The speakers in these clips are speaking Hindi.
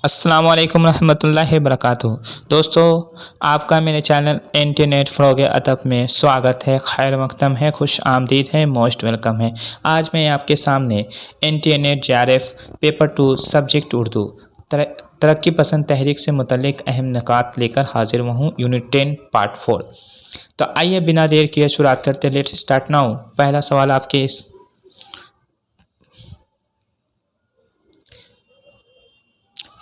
अस्सलामु अलैकुम रहमतुल्लाहि वबरकातुहू। दोस्तों, आपका मेरे चैनल इंटरनेट फ़रोग़ अदब में स्वागत है, खैर मक़दम है, खुश आमदीद है, मोस्ट वेलकम है। आज मैं आपके सामने internet JRF paper 2 subject Urdu तरक्की पसंद तहरीक से मुतल्लिक़ अहम निकात लेकर हाजिर हुआ हूँ, यूनिट 10 पार्ट 4। तो आइए बिना देर किए शुरुआत करते, लेट्स स्टार्ट नाउ। पहला सवाल आपके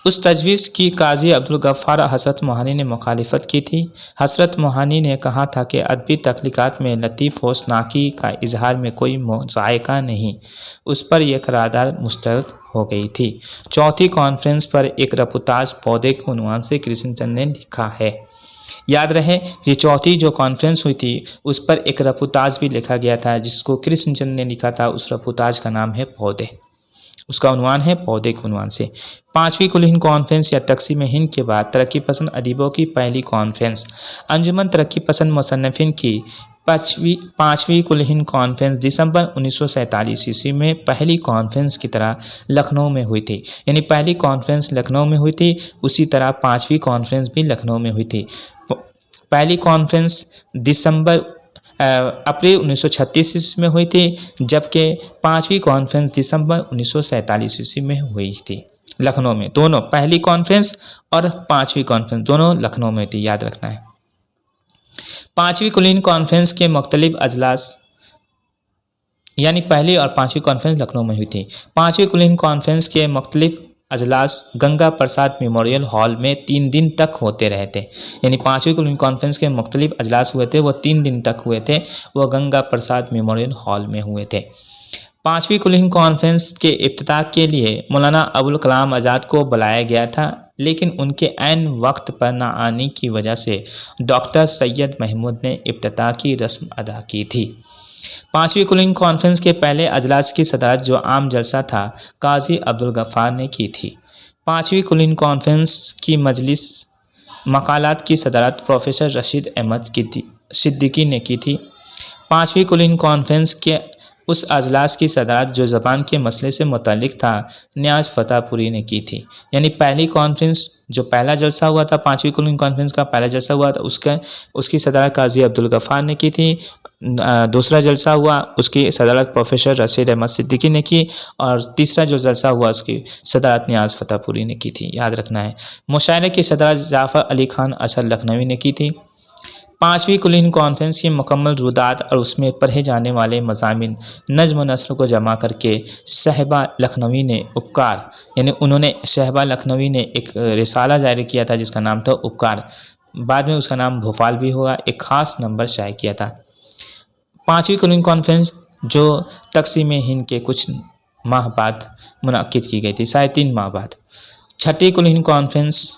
उस तजवीज़ की काज़ी अब्दुल गफ़्फ़ार हज़रत मोहानी ने मुखालिफत की थी। हज़रत मोहानी ने कहा था कि अदबी तख्लीक़ात में लतीफ़ होशनाकी का इजहार में कोई ज़ायका नहीं। उस पर यह करारदाद मुस्तरद हो गई थी। चौथी कॉन्फ्रेंस पर एक रपुताज पौधे के उन्वान से कृष्णचंद ने लिखा है। याद रहे, ये चौथी जो कॉन्फ्रेंस हुई थी उस पर एक रपुताज भी लिखा गया था, जिसको कृष्णचंद ने लिखा था। उस रपुताज का नाम है पौधे, उसका उन्वान है पौधे के उन्वान से। पाँचवीं कुल हिंद कॉन्फ्रेंस या तक़सीम हिंद के बाद तरक्की पसंद अदीबों की पहली कॉन्फ्रेंस। अंजुमन तरक्की पसंद मुसन्निफ़ीन की पाँचवीं कुल हिंद कॉन्फ्रेंस दिसंबर 1947 ईस्वी में पहली कॉन्फ्रेंस की तरह लखनऊ में हुई थी। यानी पहली कॉन्फ्रेंस लखनऊ में हुई थी, उसी तरह पाँचवीं कॉन्फ्रेंस भी लखनऊ में हुई थी। पहली कॉन्फ्रेंस अप्रैल 1936 ईस्वी में हुई थी, जबकि पाँचवीं कॉन्फ्रेंस दिसंबर 1947 ईस्वी में हुई थी लखनऊ में। दोनों, पहली कॉन्फ्रेंस और पाँचवीं कॉन्फ्रेंस दोनों लखनऊ में थी, याद रखना है। पाँचवीं कुलीन कॉन्फ्रेंस के मुख्तलिफ अजलास, यानी पहली और पाँचवीं कॉन्फ्रेंस लखनऊ में हुई थी। पाँचवीं कुलीन कॉन्फ्रेंस के मुख्तलिफ अजलास गंगा प्रसाद मेमोरियल हॉल में 3 दिन तक होते रहे थे। यानी पाँचवीं कुलीन कॉन्फ्रेंस के मुख्तलिफ अजलास हुए थे, वो 3 दिन तक हुए थे, वो गंगा प्रसाद मेमोरियल हॉल में हुए थे। पाँचवीं कुल हिंद कॉन्फ्रेंस के इफ्तिताह के लिए मौलाना अबुल कलाम आज़ाद को बुलाया गया था, लेकिन उनके ऐन वक्त पर न आने की वजह से डॉक्टर सैयद महमूद ने इफ्तिताह की रस्म अदा की थी। पाँचवीं कुल हिंद कॉन्फ्रेंस के पहले अजलास की सदारत, जो आम जलसा था, काजी अब्दुल गफ़्फ़ार ने की थी। पाँचवीं कुल हिंद कॉन्फ्रेंस की मजलिस मकालात की सदारत प्रोफेसर रशीद अहमद सिद्दीकी ने की थी। पाँचवीं कुल हिंद कॉन्फ्रेंस के उस अजलास की सदारत जो ज़बान के मसले से मुतालिक था, न्याज फतेहपुरी ने की थी। यानी पहली कॉन्फ्रेंस, जो पहला जलसा हुआ था, पाँचवीं कुल हिंद कॉन्फ्रेंस का पहला जलसा हुआ था, उसकी सदारत काजी अब्दुल गफ़्फ़ार ने की थी। दूसरा जलसा हुआ, उसकी सदारत प्रोफेसर रशीद अहमद सिद्दीकी ने की, और तीसरा जो जलसा हुआ उसकी सदारत न्याज फतेहपुरी ने की थी, याद रखना है। मुशायरे की सदारत जाफ़र अली खान असद लखनवी ने की थी। पाँचवीं कुल हिंद कॉन्फ्रेंस की मुकम्मल रुदात और उसमें पढ़े जाने वाले मज़ामिन नज़्म नस्र को जमा करके शहबा लखनवी ने उपकार, यानी उन्होंने शहबा लखनवी ने एक रिसाला जारी किया था जिसका नाम था उपकार। बाद में उसका नाम भोपाल भी हुआ, एक ख़ास नंबर शाये किया था। पाँचवीं कुल हिंद कॉन्फ्रेंस जो तक़सीम हिंद के कुछ माह बाद मुनक़्क़िद की गई थी, शायद 3 माह बाद। छठी कुल हिंद कॉन्फ्रेंस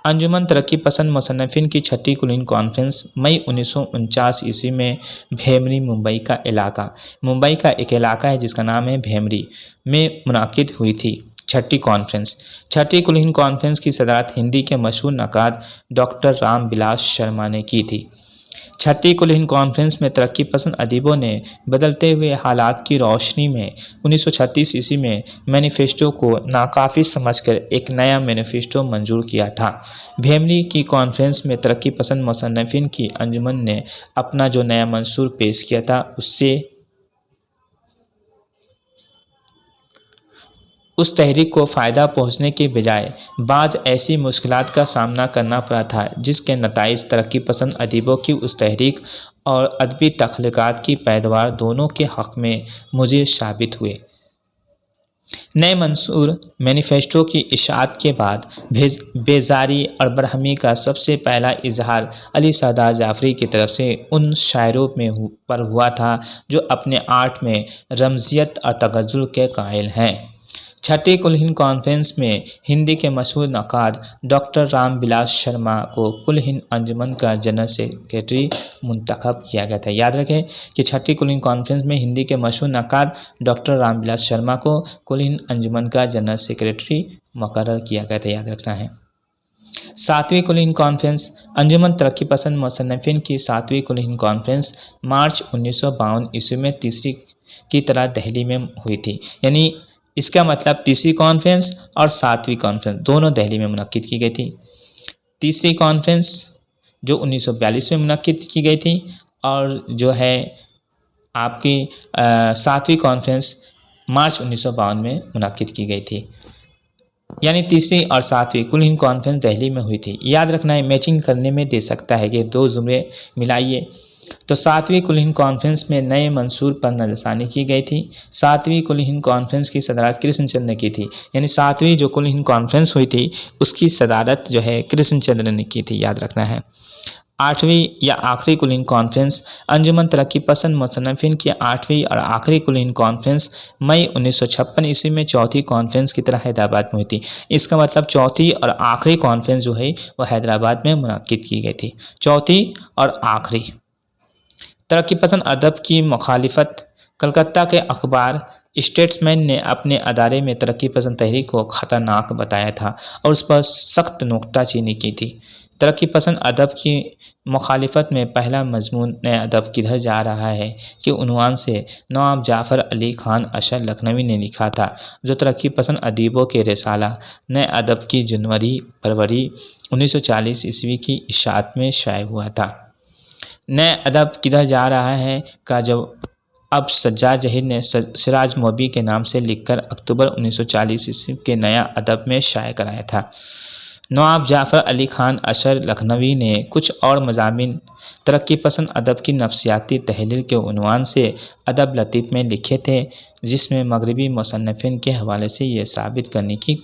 अंजुमन तरक्की पसंद मुसन्निफ़ीन की छठी कुल हिंद कॉन्फ्रेंस मई 1949 ईस्वी में भेमरी, मुंबई का एक इलाका है जिसका नाम है भेमरी में मुनक़्क़िद हुई थी छठी कॉन्फ्रेंस। छठी कुल हिंद कॉन्फ्रेंस की सदारत हिंदी के मशहूर नक़ाद डॉक्टर राम बिलास शर्मा ने की थी। छठी कुल हिंद कॉन्फ्रेंस में तरक्की पसंद अदीबों ने बदलते हुए हालात की रोशनी में 1936 ईस्वी में मैनिफेस्टो को नाकाफ़ी समझकर एक नया मैनिफेस्टो मंजूर किया था। भेमरी की कॉन्फ्रेंस में तरक्की पसंद मुसन्निफ़ीन की अंजुमन ने अपना जो नया मंसूर पेश किया था, उससे उस तहरीक को फ़ायदा पहुँचने के बजाय बाज़ ऐसी मुश्किलात का सामना करना पड़ा था, जिसके नताइज तरक्की पसंद अदीबों की उस तहरीक और अदबी तख्लीक़ात की पैदावार दोनों के हक़ में मुज़िर साबित हुए। नए मंसूर मैनिफेस्टो की इशाअत के बाद बेज़ारी और बरहमी का सबसे पहला इजहार अली सरदार जाफ़री की तरफ से उन शायरों पर हुआ था जो अपने आर्ट में रमज़ियत और तगज़्ज़ुल के कायल हैं। छठी कुल हिंद कॉन्फ्रेंस में हिंदी के मशहूर नक़ाद डॉक्टर राम बिलास शर्मा को कुल हिंद अंजुमन का जनरल सेक्रेटरी मुंतखब किया गया था। याद रखें कि छठी कुल हिंद कॉन्फ्रेंस में हिंदी के मशहूर नक़ाद डॉक्टर राम बिलास शर्मा को कुल हिंद अंजुमन का जनरल सेक्रेटरी मुकर्रर किया गया था, याद रखना है। सातवीं कुल हिंद कॉन्फ्रेंस अंजुमन तरक्की पसंद मुसन्निफ़ीन की सातवीं कुल हिंद कॉन्फ्रेंस मार्च 1952 ईस्वी में तीसरी की तरह दिल्ली में हुई थी। यानी इसका मतलब तीसरी कॉन्फ्रेंस और सातवीं कॉन्फ्रेंस दोनों दिल्ली में मुनक्किद की गई थी। तीसरी कॉन्फ्रेंस जो 1942 में मुनक्किद की गई थी और जो है आपकी सातवीं कॉन्फ्रेंस मार्च 1952 में मुनक्किद की गई थी। यानी तीसरी और सातवीं कुल हिंद कॉन्फ्रेंस दिल्ली में हुई थी। याद रखना है, मैचिंग करने में दे सकता है कि दो जुमले मिलाइए। तो सातवीं कुल हिंद कॉन्फ्रेंस में नए मंसूर पर नजरसानी की गई थी। सातवीं कुल हिंद कॉन्फ्रेंस की सदारत कृष्णचंद्र ने की थी। यानी सातवीं जो कुल हिंद कॉन्फ्रेंस हुई थी उसकी सदारत जो है कृष्णचंद्र ने की थी, याद रखना है। आठवीं या आखिरी कुल हिंद कॉन्फ्रेंस अंजुमन तरक्की पसंद मुसन्निफिन की आठवीं और आखिरी कुल हिंद कॉन्फ्रेंस मई 1956 ईस्वी में चौथी कॉन्फ्रेंस की तरह हैदराबाद में हुई थी। इसका मतलब चौथी और आखिरी कॉन्फ्रेंस जो है वह हैदराबाद में मुनक्किद की गई थी। चौथी और आखिरी। तरक्की पसंद अदब की मुखालिफत। कलकत्ता के अखबार स्टेट्समैन ने अपने अदारे में तरक्की पसंद तहरीक को ख़तरनाक बताया था और उस पर सख्त नुक्ताचीनी की थी। तरक्की पसंद अदब की मुखालिफत में पहला मजमून नए अदब किधर जा रहा है कि उन्वान से नवाब जाफ़र अली खान अशर लखनवी ने लिखा था, जो तरक्की पसंद अदीबों के रिसाला नए अदब की जनवरी फरवरी 1940 ईस्वी की इशाअत में शाये हुआ था। नए अदब किधर जा रहा है का जब अब सज्जाद जहीर ने सिराज मोबी के नाम से लिखकर अक्टूबर 1940 ईस्वी के नया अदब में शाये कराया था। नवाब जाफ़र अली खान अशर लखनवी ने कुछ और मज़ामीन तरक्की पसंद अदब की नफ्सियाती तहलील के उन्वान से अदब लतीफ़ में लिखे थे, जिसमें मगरबी मुसन्निफ़ीन के हवाले से ये साबित करने की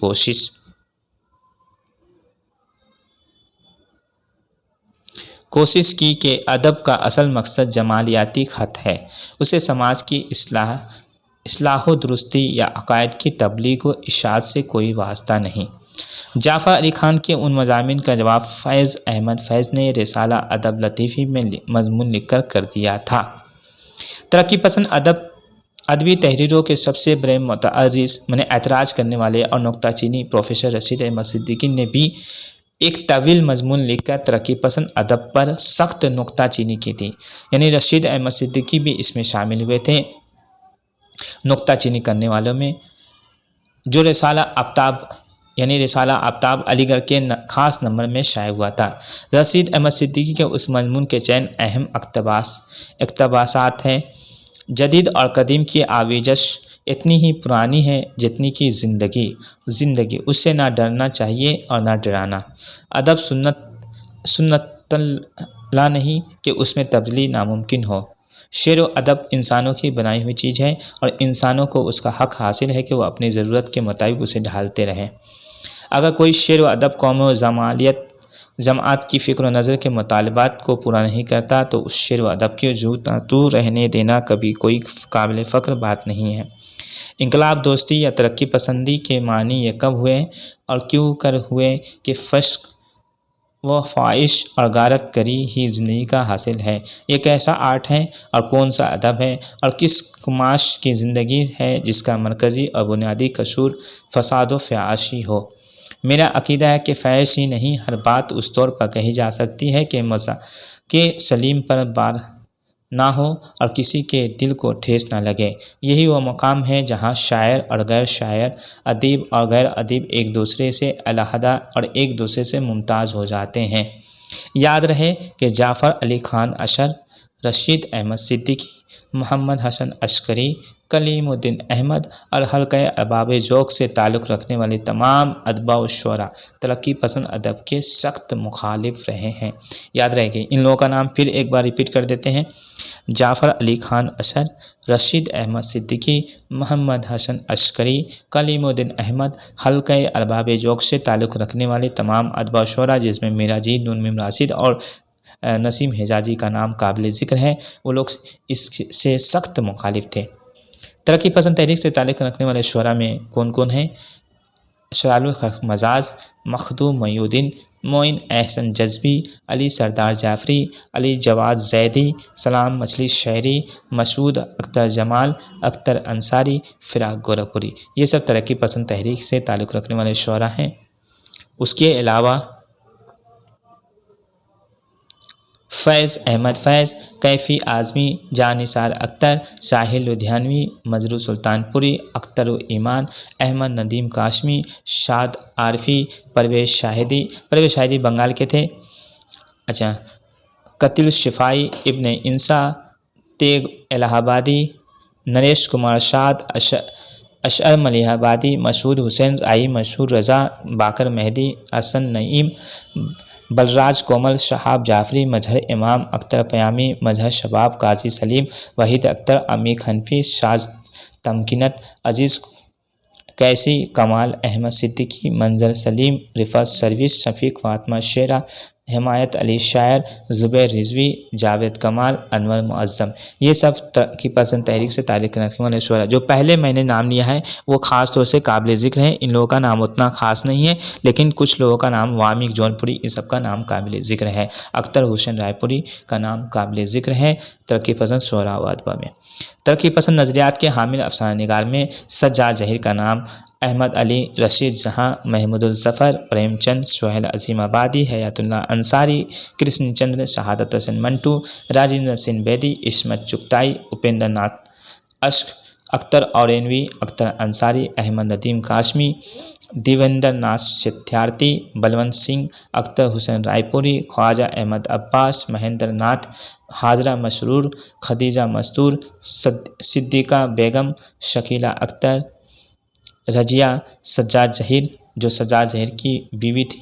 कोशिश की कि अदब का असल मकसद जमालियाती ख़त है, उसे समाज की इस्लाह दुरुस्ती या अक़ायद की तबलीग व इशाअत से कोई वास्ता नहीं। जाफ़र अली खान के उन मज़ामीन का जवाब फ़ैज़ अहमद फ़ैज़ ने रिसाला अदब लतीफ़ी में मज़मून लिखकर कर दिया था। तरक्की पसंद अदबी तहरीरों के सबसे बड़े मुतअर्रिज़ माने एतराज़ करने वाले और नुक्ताचीनी प्रोफेसर रशीद अहमद सिद्दीकी ने भी एक तवील मजमून लिखकर तरक्की पसंद अदब पर सख्त नुक्ताचीनी की थी। यानी रशीद अहमद सिद्दीकी भी इसमें शामिल हुए थे नुक्ताचीनी करने वालों में। जो रिसाला आफ्ताब अलीगढ़ के ख़ास नंबर में शाये हुआ था। रशीद अहमद सिद्दीकी के उस मजमून के चैन अहम इक़्तबासात हैं। जदीद और कदीम की आवेजश इतनी ही पुरानी है जितनी की ज़िंदगी, उससे ना डरना चाहिए और ना डराना। अदब सुन्नतल्लाह नहीं कि उसमें तब्दीली नामुमकिन हो। शेर व अदब इंसानों की बनाई हुई चीज़ है और इंसानों को उसका हक़ हासिल है कि वह अपनी ज़रूरत के मुताबिक उसे ढालते रहें। अगर कोई शेर व अदब कौम व जमात की फ़िक्र व नज़र के मुतालबात को पूरा नहीं करता तो उस शेर व अदब के जू रहने देना कभी कोई काबिल फ़ख्र बात नहीं है। इनकलाब, दोस्ती या तरक्की पसंदी के मानी ये कब हुए और क्यों कर हुए कि फ़श्क व ख्वाहिश और गारत करी ही ज़िंदगी का हासिल है। ये कैसा आर्ट है और कौन सा अदब है और किस कुमाश की ज़िंदगी है जिसका मरकज़ी और बुनियादी कसूर फ़साद व फ़याशी हो। मेरा अक़ीदा है कि फ़ैश ही नहीं, हर बात उस तौर पर कही जा सकती है कि मज़ाक़ सलीम पर बार ना हो और किसी के दिल को ठेस ना लगे। यही वो मकाम है जहाँ शायर और गैर शायर, अदीब और गैर अदीब एक दूसरे से अलहदा और एक दूसरे से मुमताज़ हो जाते हैं। याद रहे कि जाफ़र अली खान अशर, रशीद अहमद सिद्दीकी, मोहम्मद हसन अश्करी, कलीमुद्दीन अहमद और हल्क़ा अरबाब ज़ौक़ से ताल्लुक़ रखने वाले तमाम अदबा व शुअरा तरक्की पसंद अदब के सख्त मुखालिफ रहे हैं। याद रहेगी। इन लोगों का नाम फिर एक बार रिपीट कर देते हैं। जाफ़र अली खान अशर, रशीद अहमद सिद्दीकी, मोहम्मद हसन अश्करी, कलीमुद्दीन अहमद, हल्क़ा अरबाब ज़ौक़ से ताल्लुक़ रखने वाले तमाम अदबा व शुअरा, जिसमें मिराजी, नून मीम राशिद और नसीम हिजाजी का नाम काबिल ज़िक्र है। वो लोग इससे सख्त मुखालिफ थे। तरक्की पसंद तहरीक से ताल्लुक़ रखने वाले शुअरा में कौन कौन हैं? शरालुल हक़ मज़ाज़, मखदूम मोइनुद्दीन, मोइन एहसन जज़बी, अली सरदार जाफ़री, अली जवाद ज़ैदी, सलाम मछली शहरी, मसूद अख्तर जमाल, अख्तर अंसारी, फ़िराक गोरखपुरी। ये सब तरक्की पसंद तहरीक से ताल्लुक़ रखने वाले शुअरा हैं। उसके अलावा फैज़ अहमद फैज़, कैफ़ी आज़मी, जानिसार अख्तर, साहिल लुधियानवी, मजरू सुल्तानपुरी, अख्तर ईमान, अहमद नदीम काशमी, शाद आरफी, परवेश शाहिदी बंगाल के थे। अच्छा, कतिल शिफाई, इब्ने इंसा, तेग इलाहाबादी, नरेश कुमार शाद, अशअर मलिहाबादी, मसूद हुसैन आई, मशहूर रज़ा, बाकर मेहदी, हसन नईम, बलराज कोमल, शहाब जाफरी, मजहर इमाम, अख्तर पयामी, मजहर शबाब, काजी सलीम, वहीद अख्तर, अमीक हनफी, शाज तमकिनत, अजीज़ कैसी, कमाल अहमद सिद्दीकी, मंजर सलीम, रिफत सर्विस, शफीक फातमा शेरा, हिमायत अली शायर, ज़ुबैर रिजवी, जावेद कमाल, अनवर मुअज़्ज़म। ये सब तरक्की पसंद तहरीक से ताल्लुक़ रखने वाले शुरा। जो पहले मैंने नाम लिया है वो ख़ास तौर से काबिल ज़िक्र है। इन लोगों का नाम उतना ख़ास नहीं है, लेकिन कुछ लोगों का नाम वामिक जौनपुरी, इस सब का नाम काबिल ज़िक्र है। अख्तर हुसैन रायपुरी का नाम काबिल ज़िक्र है तरक्की पसंद शुरा व अदबा में। तरक्की पसंद नज़रियात के हामिल अफसाना निगार में सज्जाद ज़हीर का नाम अहमद अली, रशीद जहां, महमूदुल ज़फ़र, प्रेमचंद, सोहेल अज़ीम आबादी, हयातुल्लाह अंसारी, कृष्ण चंद्र, शहादत हसन मंटू, राजेंद्र सिंह बेदी, इस्मत चुगताई, उपेंद्र नाथ अश्क, अख्तर औरेनवी, अख्तर अंसारी, अहमद नदीम काशमी, देवेंद्र नाथ सिद्धार्थी, बलवंत सिंह, अख्तर हुसैन रायपुरी, ख्वाजा अहमद अब्बास, महेंद्र नाथ, हाजरा मसरूर, खदीजा मस्तूर, सिद्दीक़ा बेगम, शकीला अख्तर, रजिया, सज्जाद जहीर जो सज्जाद जहीर की बीवी थी,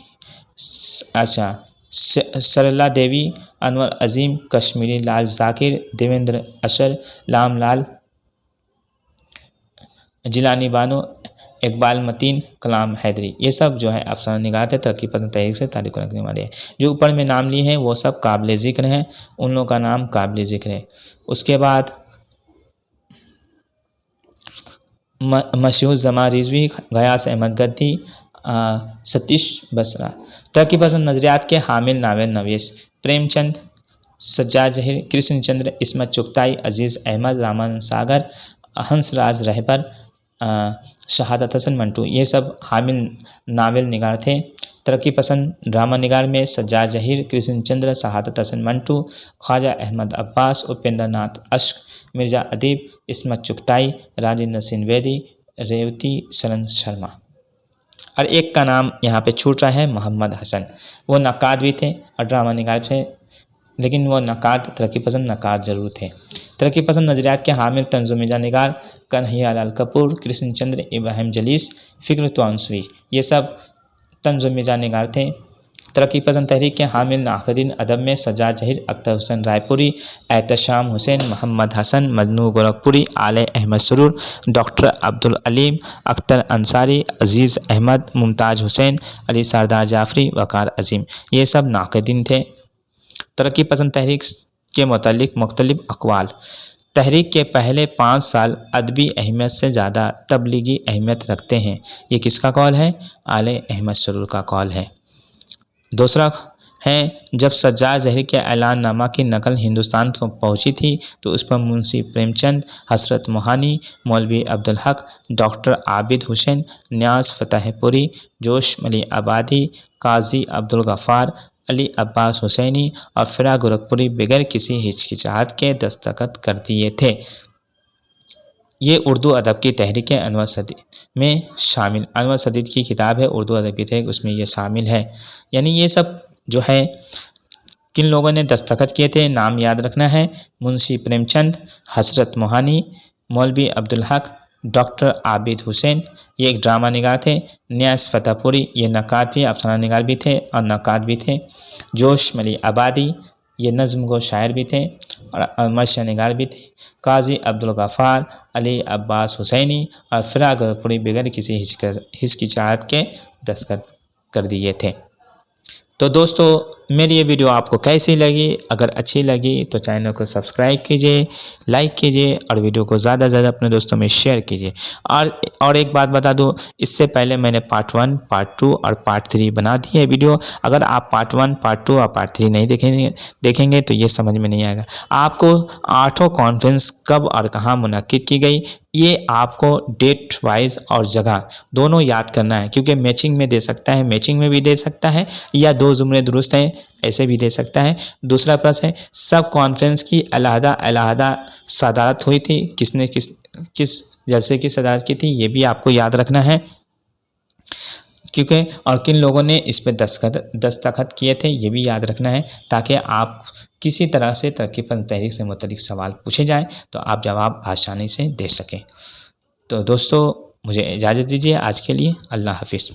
अच्छा, सरला देवी, अनवर अजीम, कश्मीरी लाल जाकिर, देवेंद्र अशर, लाम लाल, जिलानी बानो, इकबाल मतीन, कलाम हैदरी। ये सब जो है अफसाना निगार है तरक्की पसंद तहरीक से ताल्लुक़ रखने वाले हैं। जो ऊपर में नाम लिए हैं वो सब काबिल ज़िक्र हैं, उन लोगों का नाम काबिल ज़िक्र है। उसके बाद मशहूर जमा रिजवी, गयास अहमद गद्दी, सतीश बसरा। तरक्की पसंद नज़रियात के हामिल नावेल नवीस प्रेमचंद, सज्जाद जहीर, कृष्ण चंद्र, इस्मत चुगताई, अजीज़ अहमद, रामानंद सागर, हंसराज रहबर, शहादत हसन मंटू। ये सब हामिल नावल निगार थे। तरक्की पसंद ड्रामा निगार में सज्जाद जहीर, कृष्ण चंद्र, शहादत हसन मंटू, ख्वाजा अहमद अब्बास, उपेंद्र नाथ अश्क, मिर्ज़ा अदीब, इस्मत चुगताई, राजेंद्र सिंह बेदी, रेवती शरण शर्मा। और एक का नाम यहाँ पे छूट रहा है, मोहम्मद हसन। वो नक्काद भी थे और ड्रामा निगार थे, लेकिन वो नक्काद तरक्की पसंद नक्काद ज़रूर थे। तरक्की पसंद नज़रियात के हामिल तंजुमिजा निगार कन्हैया लाल कपूर, कृष्ण चंद्र, इब्राहिम जलीस, फ़िक्र तौंसवी। ये सब तंजुमिजा निगार थे। तरक्की पसंद तहरीक के हामिल नाक़दीन अदब में सज्जाद जहीर, अख्तर हुसैन रायपुरी, एहतशाम हुसैन, मोहम्मद हसन, मजनू गोरखपुरी, आले अहमद सरूर, डॉक्टर अब्दुल अलीम, अख्तर अंसारी, अजीज़ अहमद, मुमताज़ हुसैन, अली सरदार जाफरी, वक़ार अजीम। ये सब नाक़दीन थे। तरक्की पसंद तहरीक के मुतालिक मुख्तलिफ अक़वाल। तहरीक के पहले 5 साल अदबी अहमियत से ज़्यादा तबलीगी अहमियत रखते हैं। ये किसका कौल है? आले अहमद सरूर का कौल है। दूसरा है, जब सज्जाद जहीर के ऐलाननामा की नकल हिंदुस्तान को पहुंची थी तो उस पर मुंशी प्रेमचंद, हसरत मोहानी, मौलवी अब्दुल हक, डॉक्टर आबिद हुसैन, न्याज़ फतेहपुरी, जोश अली आबादी, काजी अब्दुल गफ़ार, अली अब्बास हुसैनी और फ़िरा गोरखपुरी बगैर किसी हिचकिचाहट के दस्तखत कर दिए थे। ये उर्दू अदब की तहरीक अनवर सदीद में शामिल, अनवर सदीद की किताब है उर्दू अदब की तहरीक, उसमें ये शामिल है। यानी ये सब जो है किन लोगों ने दस्तखत किए थे, नाम याद रखना है। मुंशी प्रेमचंद, हसरत मोहानी, मौलवी अब्दुल हक, डॉक्टर आबिद हुसैन। ये एक ड्रामा निगार थे। न्याज़ फतेहपुरी, ये नक्काद भी, अफसाना निगार भी थे और नक्काद भी थे। जोश अली आबादी, ये नज़्म गो शायर भी थे और मर्शिया निगार भी थे। काजी अब्दुल गफ़ार, अली अब्बास हुसैनी और फ़िरा गोरखपुरी बगैर किसी हिचकिचाहट के दस्तखत कर दिए थे। तो दोस्तों, मेरी ये वीडियो आपको कैसी लगी? अगर अच्छी लगी तो चैनल को सब्सक्राइब कीजिए, लाइक कीजिए और वीडियो को ज़्यादा से ज़्यादा अपने दोस्तों में शेयर कीजिए। और एक बात बता दूं, इससे पहले मैंने पार्ट 1, पार्ट 2 और पार्ट 3 बना दी है वीडियो। अगर आप पार्ट 1, पार्ट 2 और पार्ट 3 नहीं देखेंगे तो ये समझ में नहीं आएगा। आपको 8 कॉन्फ्रेंस कब और कहाँ मुनक्किद की गई, ये आपको डेट वाइज और जगह दोनों याद करना है, क्योंकि मैचिंग में दे सकता है, मैचिंग में भी दे सकता है या 2 जुमले दुरुस्त हैं, ऐसे भी दे सकता है। दूसरा प्रश्न है सब कॉन्फ्रेंस की अलग-अलग सदारत हुई थी, किसने किस जलसे की सदारत की थी, ये भी आपको याद रखना है क्योंकि और किन लोगों ने इस पे दस्तखत किए थे, ये भी याद रखना है ताकि आप किसी तरह से तरक़ी-पसंद तहरीक से मुतल्लिक़ सवाल पूछे जाएँ तो आप जवाब आसानी से दे सकें। तो दोस्तों मुझे इजाज़त दीजिए आज के लिए। अल्लाह हाफ़िज़।